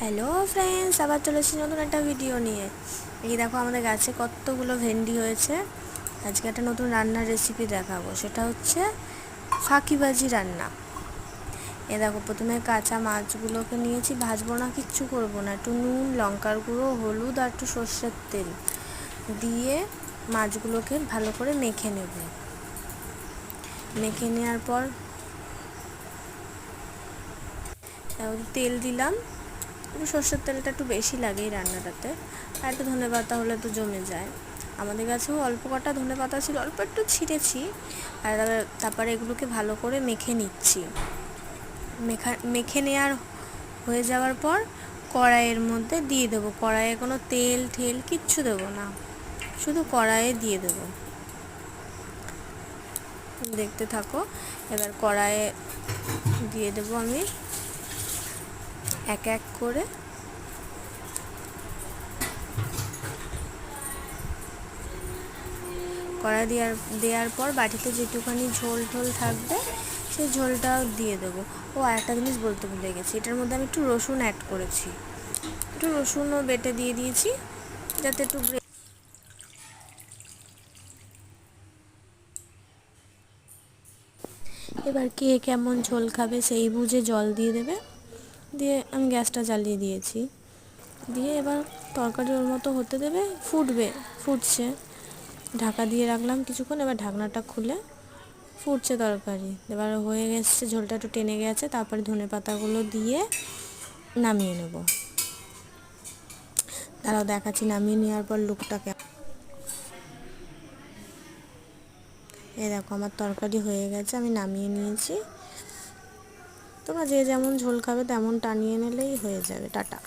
Hello friends, আবার চলে এসেছি নতুন একটা ভিডিও নিয়ে। এই দেখো আমাদের গাছে কতগুলো ভেন্ডি হয়েছে। আজকে একটা নতুন রান্নার রেসিপি দেখাবো, সেটা হচ্ছে ফাঁকিবাজি রান্না। এ দেখো, প্রথমে কাঁচা মাছগুলোকে নিয়েছি, ভাজবো না, কিচ্ছু করবো না। একটু নুন, লঙ্কার গুঁড়ো, হলুদ আর একটু সর্ষের তেল দিয়ে মাছগুলোকে ভালো করে মেখে নেব। মেখে নেওয়ার পর তেল দিলাম, একটু সর্ষের তেলটা একটু বেশি লাগে এই রান্নাটাতে, আর একটু ধনেপাতা হলে তো জমে যায়। আমাদের কাছেও অল্প কটা ধনেপাতা ছিল, অল্প একটু ছিঁড়েছি। আর তারপরে এগুলোকে ভালো করে মেখে নিচ্ছি। মেখে নেওয়ার হয়ে যাওয়ার পর কড়াইয়ের মধ্যে দিয়ে দেবো। কড়াইয়ে কোনো তেল ঠেল কিচ্ছু দেবো না, শুধু কড়াইয়ে দিয়ে দেবো। দেখতে থাকো। এবার কড়াইয়ে দিয়ে দেবো আমি এক এক করে। কড়াই দেওয়ার পর বাটিতে যেটুখানি ঝোল ঢোল থাকবে সেই ঝোলটাও দিয়ে দেবো। ও আরেকটা জিনিস বলতে ভুলে গেছি, এটার মধ্যে আমি একটু রসুন অ্যাড করেছি, একটু রসুনও বেটে দিয়ে দিয়েছি যাতে একটু। এবার কে কেমন ঝোল খাবে সেই বুঝে জল দিয়ে দেবে। দিয়ে আমি গ্যাসটা জ্বালিয়ে দিয়েছি। দিয়ে এবার তরকারি ওর মতো হতে দেবে, ফুটবে। ফুটছে, ঢাকা দিয়ে রাখলাম কিছুক্ষণ। এবার ঢাকনাটা খুলে ফুটছে তরকারি, এবার হয়ে গেছে, ঝোলটা একটু টেনে গেছে। তারপরে ধনেপাতাগুলো দিয়ে নামিয়ে নেব। তারাও দেখাচ্ছি নামিয়ে নেওয়ার পর লুকটাকে। এই দেখো আমার তরকারি হয়ে গেছে, আমি নামিয়ে নিয়েছি। তোমরা যে যেমন ঝোল খাবে তেমন টানিয়ে নিলেই হয়ে যাবে। টাটা।